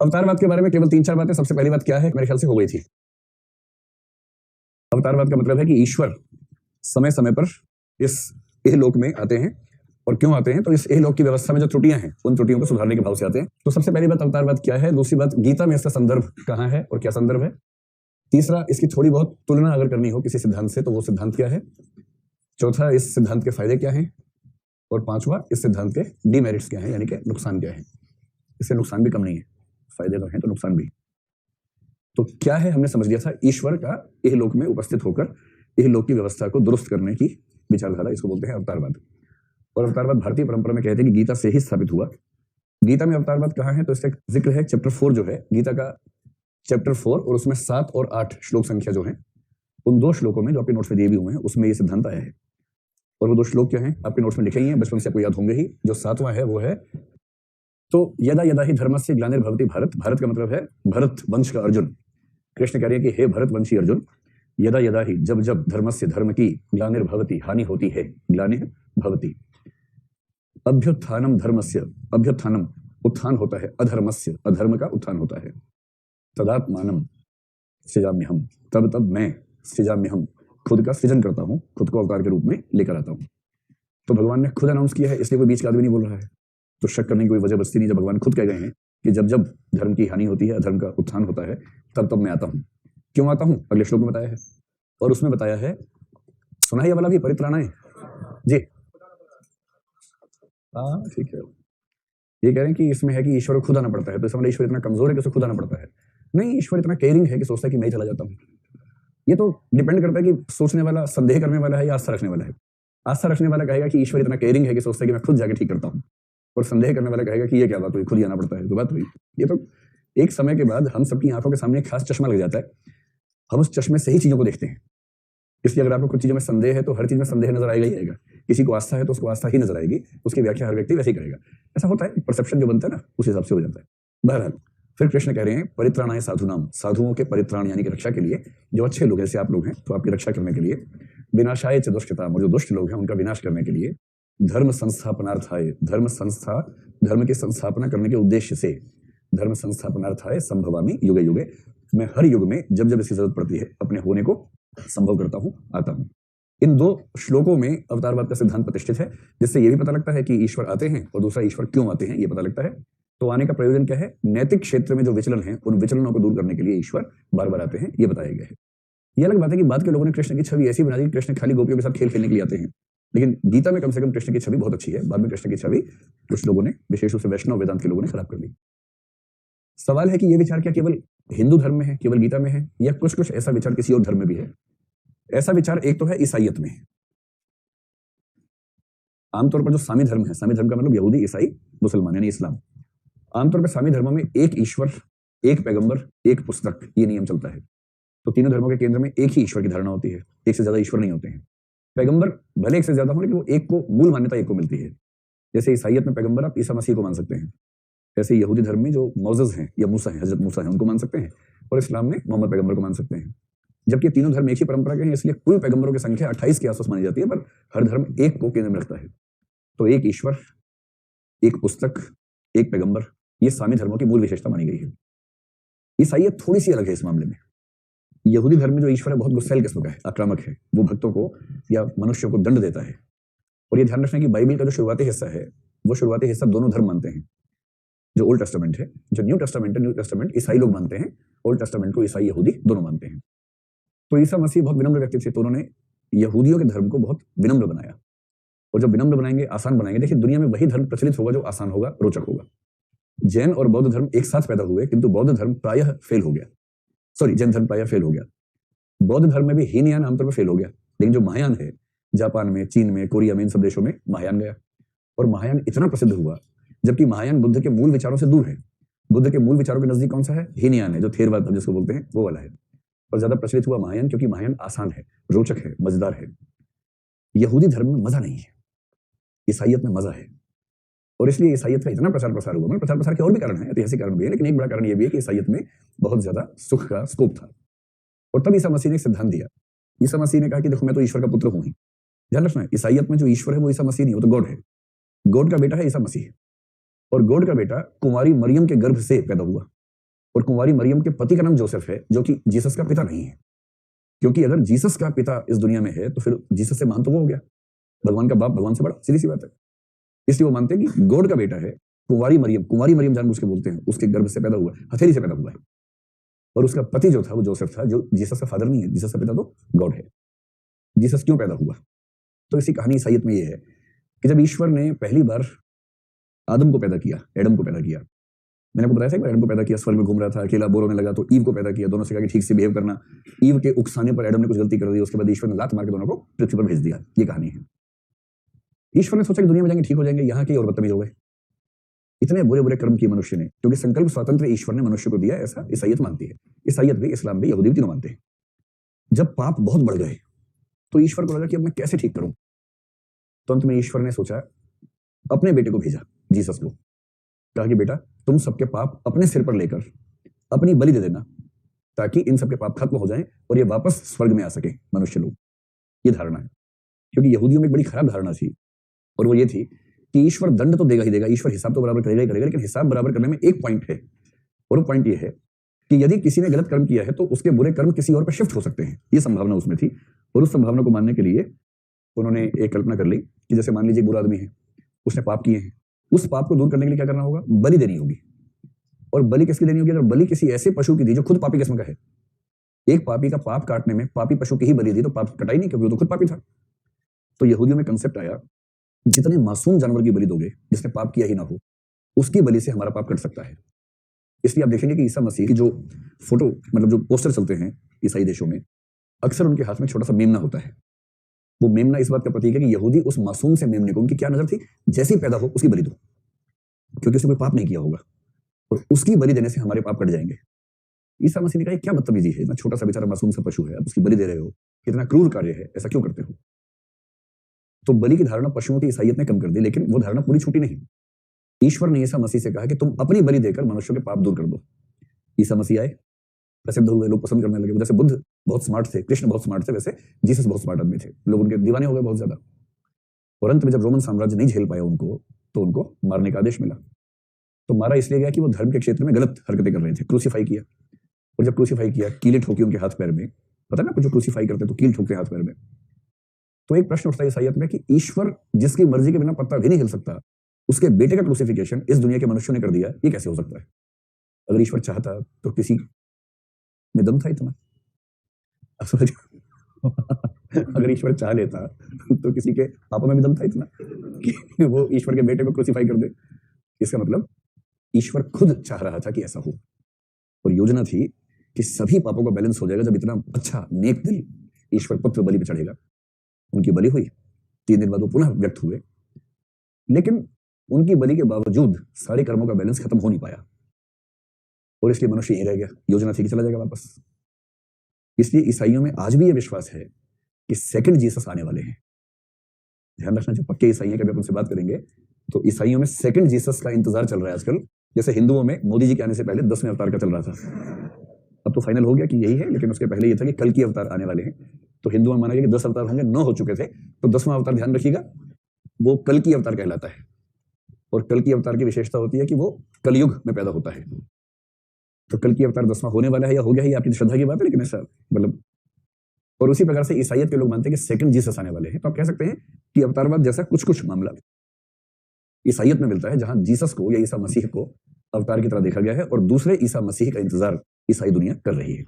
अवतारवाद के बारे में केवल 3-4 बातें। सबसे पहली बात क्या है, मेरे ख्याल से हो गई थी। अवतारवाद का मतलब है कि ईश्वर समय समय पर इस इहलोक में आते हैं। और क्यों आते हैं? तो इस इहलोक की व्यवस्था में जो त्रुटियां हैं, उन त्रुटियों को सुधारने के भाव से आते हैं। तो सबसे पहली बात अवतारवाद क्या है। दूसरी बात, गीता में इसका संदर्भ कहां है और क्या संदर्भ है। तीसरा, इसकी थोड़ी बहुत तुलना अगर करनी हो किसी सिद्धांत से तो वो सिद्धांत क्या है। चौथा, इस सिद्धांत के फायदे क्या हैं। और पांचवा, इस सिद्धांत के डीमेरिट्स क्या है, यानी कि नुकसान क्या है। इससे नुकसान भी कम नहीं है, फायदे तो हैं तो नुकसान भी। तो क्या है, हमने समझ लिया था ईश्वर का इहलोक में उपस्थित होकर इहलोक की व्यवस्था को दुरुस्त करने की विचारधारा, इसको बोलते हैं अवतारवाद। और अवतारवाद भारतीय परंपरा में कहते हैं कि गीता से ही स्थापित हुआ। गीता में अवतारवाद कहाँ है, तो इसका जिक्र है चैप्टर 4 जो है गीता का, चैप्टर 4, और उसमें 7 और 8 श्लोक संख्या जो है, उन 2 श्लोकों में जो आपके नोट्स में दिए भी हुए हैं उसमें ये सिद्धांत आया है। और वो 2 श्लोक क्या हैं, आपके नोट्स में लिखे ही हैं, बचपन से आपको याद होंगे ही। जो 7वां है वो है, तो यदा यदा ही धर्मस्य ग्लानिर्भवति भारत। भारत का मतलब है भरत वंश का अर्जुन। कृष्ण कह रहे हैं कि हे भरत वंशी अर्जुन, यदा यदा ही, जब जब धर्मस्य, धर्म की, ग्लानिर्भवति, हानि होती है, ग्लानिः भवति, अभ्युत्थानम धर्मस्य, अभ्युत्थानम उत्थान होता है, अधर्मस्य, अधर्म का उत्थान होता है, तदात्मानम सृजाम्यहम, तब तब मैं, सृजाम्यहम, खुद का सृजन करता हूं, खुद को अवतार के रूप में लेकर आता हूं। तो भगवान ने खुद अनाउंस किया है, इसलिए कोई बीच का आदमी नहीं बोल रहा है। तो शक करने की कोई वजह बचती नहीं, जब भगवान खुद कह गए हैं कि जब जब धर्म की हानि होती है, अधर्म का उत्थान होता है, तब तब मैं आता हूं। क्यों आता हूं, अगले श्लोक में बताया है। और उसमें बताया है, सुना ये वाला भी, परित्राणाय जी। हाँ ठीक है। ये कह रहे हैं कि इसमें है कि ईश्वर को खुद आना पड़ता है, तो इसमें ईश्वर इतना कमजोर है कि उसे खुद आना पड़ता है। नहीं, ईश्वर इतना केयरिंग है कि सोचता है कि मैं ही चला जाता हूँ। ये तो डिपेंड करता है कि सोचने वाला संदेह करने वाला है या आस्था रखने वाला है। आस्था रखने वाला कहेगा कि ईश्वर इतना केयरिंग है कि सोचता है कि मैं खुद जाके ठीक करता हूँ। और संदेह करने वाला कहेगा कि ये क्या बात हुई, खुद ही आना पड़ता है। तो बात हुई, ये तो एक समय के बाद हम सबकी आंखों के सामने एक खास चश्मा लग जाता है, हम उस चश्मे से ही चीजों को देखते हैं। इसलिए अगर आपको कुछ चीजों में संदेह है तो हर चीज में संदेह नजर आएगा ही आएगा। किसी को आस्था है तो उसको आस्था ही नजर आएगी, उसकी व्याख्या हर व्यक्ति वैसे ही करेगा। ऐसा होता है, परसेप्शन जो बनता है ना, उस हिसाब से हो जाता है। बहरहाल, फिर कृष्ण कह रहे हैं परित्राणाय साधुनाम, साधुओं के परित्राण यानी कि रक्षा के लिए, जो अच्छे लोग जैसे आप लोग हैं तो आपकी रक्षा करने के लिए, विनाशाय च दुष्टताम, और जो दुष्ट लोग हैं उनका विनाश करने के लिए, धर्म संस्थापनार्थाय, धर्म संस्था, धर्म की संस्थापना करने के उद्देश्य से, धर्म संस्थापनार्थाय संभवामि युगे युगे, मैं हर युग में जब जब इसकी जरूरत पड़ती है अपने होने को संभव करता हूं, आता हूं। इन 2 श्लोकों में अवतारवाद का सिद्धांत प्रतिष्ठित है, जिससे यह भी पता लगता है कि ईश्वर आते हैं, और दूसरा ईश्वर क्यों आते हैं ये पता लगता है। तो आने का प्रयोजन क्या है, नैतिक क्षेत्र में जो विचलन है उन विचलनों को दूर करने के लिए ईश्वर बार बार आते हैं, ये बताया गया है। ये अलग बात है कि बाद के लोगों ने कृष्ण की छवि ऐसी बना दी कि कृष्ण खाली गोपियों के साथ खेल खेलने के लिए आते हैं, लेकिन गीता में कम से कम कृष्ण की छवि बहुत अच्छी है। बाद में कृष्ण की छवि कुछ लोगों ने, विशेष रूप से वैष्णव वेदांत के लोगों ने खराब कर दी। सवाल है कि यह विचार क्या केवल हिंदू धर्म में है, केवल गीता में है, या कुछ कुछ ऐसा विचार किसी और धर्म में भी है। ऐसा विचार एक तो है ईसाइयत में। आमतौर पर जो सामी धर्म है, सामी धर्म का मतलब यहूदी, ईसाई, मुसलमान यानी इस्लाम, आमतौर पर सामी धर्मों में एक ईश्वर, एक पैगंबर, एक पुस्तक, ये नियम चलता है। तो तीनों धर्मों के केंद्र में एक ही ईश्वर की धारणा होती है, एक से ज्यादा ईश्वर नहीं होते हैं। पैगंबर भले एक से ज्यादा हो, लेकिन वो एक को, मूल मान्यता एक को मिलती है। जैसे ईसाइयत में पैगंबर आप ईसा मसीह को मान सकते हैं, जैसे यहूदी धर्म में जो मोसेस हैं या मूसा हैं, हजरत मूसा हैं, उनको मान सकते हैं, और इस्लाम में मोहम्मद पैगंबर को मान सकते हैं। जबकि तीनों धर्म एक ही परंपरा के हैं, इसलिए कुल पैगंबरों की संख्या 28 के आसपास मानी जाती है, पर हर धर्म एक को केंद्र में रखता है। तो एक ईश्वर, एक पुस्तक, एक पैगंबर, ये सामी धर्मों की मूल विशेषता मानी गई है। ईसाइयत थोड़ी सी अलग है इस मामले में। यहूदी धर्म में जो ईश्वर है बहुत गुस्सैल किस्म का है, आक्रामक है, वो भक्तों को या मनुष्यों को दंड देता है। और ये ध्यान रखना कि बाइबल का जो शुरुआती हिस्सा है, वो शुरुआती हिस्सा दोनों धर्म मानते हैं। जो ओल्ड टेस्टामेंट है, जो न्यू टेस्टामेंट है, न्यू टेस्टामेंट ईसाई लोग मानते हैं, ओल्ड टेस्टामेंट को ईसाई यहूदी दोनों मानते हैं। तो ईसा मसीह बहुत विनम्र व्यक्ति थे, तो उन्होंने यहूदियों के धर्म को बहुत विनम्र बनाया। और जब विनम्र बनाएंगे, आसान बनाएंगे, देखिए दुनिया में वही धर्म प्रचलित होगा जो आसान होगा, रोचक होगा। जैन और बौद्ध धर्म एक साथ पैदा हुए, किंतु बौद्ध धर्म प्रायः फेल हो गया। सॉरी, जैन धर्म प्रायः फेल हो गया। बौद्ध धर्म में भी हीनयान आमतौर पर फेल हो गया, लेकिन जो महायान है, जापान में, चीन में, कोरिया में, इन सब देशों में महायान गया। और महायान इतना प्रसिद्ध हुआ, जबकि महायान बुद्ध के मूल विचारों से दूर है। बुद्ध के मूल विचारों के नजदीक कौन सा है? हीनयान है, जो थेरवाद जिसको बोलते हैं, वो वाला है। और ज्यादा प्रचलित हुआ महायान, क्योंकि महायान आसान है, रोचक है, मजेदार है। यहूदी धर्म में मजा नहीं है, ईसाइयत में मजा है। और इसलिए ईसाइयत का इतना प्रचार प्रसार हुआ। मतलब प्रचार प्रसार के और भी कारण है, ऐतिहासिक कारण भी है, लेकिन एक बड़ा कारण यह भी है कि ईसाइयत में बहुत ज्यादा सुख का स्कोप था। और तब ईसा मसीह ने एक सिद्धांत दिया। ईसा मसीह ने कहा कि देखो, मैं तो ईश्वर का पुत्र हूं ही। ध्यान रखना, ईसाइयत में जो ईश्वर है वो ईसा मसीह नहीं, वो तो गॉड है। गॉड का बेटा है ईसा मसीह, और गॉड का बेटा कुमारी मरियम के गर्भ से पैदा हुआ। और कुंवारी मरियम के पति का नाम जोसेफ है, जो कि जीसस का पिता नहीं है, क्योंकि अगर जीसस का पिता इस दुनिया में है तो फिर जीसस से मान तो वो हो गया, भगवान का बाप भगवान से बड़ा, सीधी सी बात है। इसलिए वो मानते हैं कि गॉड का बेटा है कुंवारी मरियम जानबूझ के बोलते हैं, उसके गर्भ से पैदा हुआ, हथेली से पैदा हुआ है, और उसका पति जो था वो जोसेफ था, जो जीसस का फादर नहीं है, जीसस का पिता तो गॉड है। जीसस क्यों पैदा हुआ? तो इसी कहानी ईसाइयत में ये है कि जब ईश्वर ने पहली बार आदम को पैदा किया, एडम को पैदा किया, मैंने आपको बताया था कि एडम को पैदा किया, स्वर्ग में घूम रहा था, अकेला बोर होने लगा, तो ईव को पैदा किया, दोनों से कहा कि ठीक से बिहेव करना। ईव के उकसाने पर एडम ने कुछ गलती कर दी, उसके बाद ईश्वर ने लात मार के दोनों को पृथ्वी पर भेज दिया। ये कहानी है। ईश्वर ने सोचा कि दुनिया में जाएंगे ठीक हो जाएंगे, यहाँ के और बदतमीज हो गए, इतने बुरे बुरे कर्म किए मनुष्य ने, क्योंकि संकल्प स्वातंत्र ईश्वर ने मनुष्य को दिया, ऐसा ईसाइयत मानती है। ईसाइयत भी, इस्लाम भी, यहूदी भी तीनों मानते हैं। जब पाप बहुत बढ़ गए तो ईश्वर को लगा कि अब मैं कैसे ठीक करूं, तो अंत में ईश्वर ने सोचा, अपने बेटे को भेजा, जीसस को, कहा कि बेटा तुम सबके पाप अपने सिर पर लेकर अपनी बलि दे देना, ताकि इन सबके पाप खत्म हो जाएं और ये वापस स्वर्ग में आ सके मनुष्य लोग। ये धारणा है, क्योंकि यहूदियों में एक बड़ी खराब धारणा थी, और वो ये थी कि ईश्वर दंड तो देगा ही देगा, ईश्वर हिसाब तो बराबर करेगा ही करेगा, लेकिन हिसाब बराबर करने में एक पॉइंट है, और वो पॉइंट ये है कि यदि किसी ने गलत कर्म किया है तो उसके बुरे कर्म किसी और पर शिफ्ट हो सकते हैं। ये संभावना उसमें थी, और उस संभावना को मानने के लिए उन्होंने एक कल्पना कर ली कि जैसे मान लीजिए बुरा आदमी है, उसने पाप किए हैं, उस पाप को दूर करने के लिए क्या करना होगा? बलि देनी होगी। और बलि किसकी देनी होगी? अगर बलि किसी ऐसे पशु की दी जो खुद पापी किस्म का है, एक पापी का पाप काटने में पापी पशु की ही बलि दी तो पाप कटाई नहीं, क्योंकि वो तो खुद पापी था। तो यहूदियों में कंसेप्ट आया, जितने मासूम जानवर की बलि दोगे, जिसने पाप किया ही ना हो, उसकी बलि से हमारा पाप कट सकता है। इसलिए आप देखेंगे कि ईसा मसीह की जो फोटो, मतलब जो पोस्टर चलते हैं ईसाई देशों में, अक्सर उनके हाथ में छोटा सा मेमना होता है। वो मेमना इस बात का प्रतीक है कि यहूदी उस मासूम से मेमने को, उनकी क्या नजर थी, जैसे ही पैदा हो उसकी बलि दो, क्योंकि उसने कोई पाप नहीं किया होगा, और उसकी बलि देने से हमारे पाप कट जाएंगे। ईसा मसीह ने कहा क्या बदतमीजी है, इतना छोटा सा बेचारा मासूम सा पशु है, आप उसकी बलि दे रहे हो, कितना क्रूर कार्य है, ऐसा क्यों करते हो? तो बलि की धारणा पशुओं की ईसाइयत ने कम कर दी, लेकिन वो धारणा पूरी छूटी नहीं। ईश्वर ने ईसा मसीह से कहा कि तुम अपनी बलि देकर मनुष्यों के पाप दूर कर दो। ईसा मसीह आए, प्रसिद्ध हुए, लोग पसंद करने लगे। जैसे बुद्ध बहुत स्मार्ट थे, कृष्ण बहुत स्मार्ट थे, वैसे जीसस बहुत स्मार्ट आदमी थे, लोग उनके दीवाने हो गए बहुत ज्यादा। और अंत में जब रोमन साम्राज्य नहीं झेल पाया उनको, तो उनको मारने का आदेश मिला। तो मारा इसलिए गया कि वो धर्म के क्षेत्र में गलत हरकतें कर रहे थे, क्रूसीफाई किया। और जब क्रूसीफाई किया, कीलें ठोकी उनके हाथ पैर में, पता ना, कुछ जो क्रूसीफाई करते तो कील ठोकते हाथ पैर में। तो एक प्रश्न उठता है ईसाइयत में कि ईश्वर जिसकी मर्जी के बिना पत्ता भी नहीं हिल सकता, उसके बेटे का क्रूसिफिकेशन इस दुनिया के मनुष्यों ने कर दिया, ये कैसे हो सकता है? अगर ईश्वर चाहता तो किसी में दम था इतना? अगर ईश्वर चाह लेता तो किसी के पापों में भी दम था इतना कि वो ईश्वर के बेटे को क्रूसिफाई कर दे? इसका मतलब ईश्वर खुद चाह रहा था कि ऐसा हो, और योजना थी कि सभी पापों का बैलेंस हो जाएगा जब इतना अच्छा नेक दिल ईश्वर पुत्र बलि पे चढ़ेगा। उनकी बलि हुई, 3 दिन बाद वो पुनः व्यक्त हुए, लेकिन उनकी बलि के बावजूद सारे कर्मों का बैलेंस खत्म हो नहीं पाया, और इसलिए मनुष्य यहीं रह गया। योजना थी कि चला जाएगा वापस। इसलिए ईसाइयों में आज भी यह विश्वास है कि सेकंड जीसस आने वाले हैं। ध्यान रखना, जो पक्के ईसाई हैं, कभी अपन से बात करेंगे तो ईसाइयों में सेकंड जीसस का इंतजार चल रहा है आजकल। जैसे हिंदुओं में मोदी जी के आने से पहले 10वें अवतार का चल रहा था, अब तो फाइनल हो गया कि यही है, लेकिन उसके पहले ये था कि कल की अवतार आने वाले हैं। तो हिंदुओं में माना गया कि 10 अवतार होंगे, 9 हो चुके थे, तो 10वां अवतार ध्यान रखिएगा, वो कल की अवतार कहलाता है। और कल की अवतार की विशेषता होती है कि वो कलयुग में पैदा होता है। तो कल की अवतार 10वां होने वाला है या हो गया है, ये आपकी श्रद्धा की बात है, लेकिन ऐसा मतलब, और उसी प्रकार से ईसाइयत के लोग मानते हैं कि सेकंड जीसस आने वाले हैं। तो आप कह सकते हैं कि अवतारवाद जैसा कुछ कुछ मामला ईसाइयत में मिलता है, जहां जीसस को या ईसा मसीह को अवतार की तरह देखा गया है, और दूसरे ईसा मसीह का इंतजार ईसाई दुनिया कर रही है।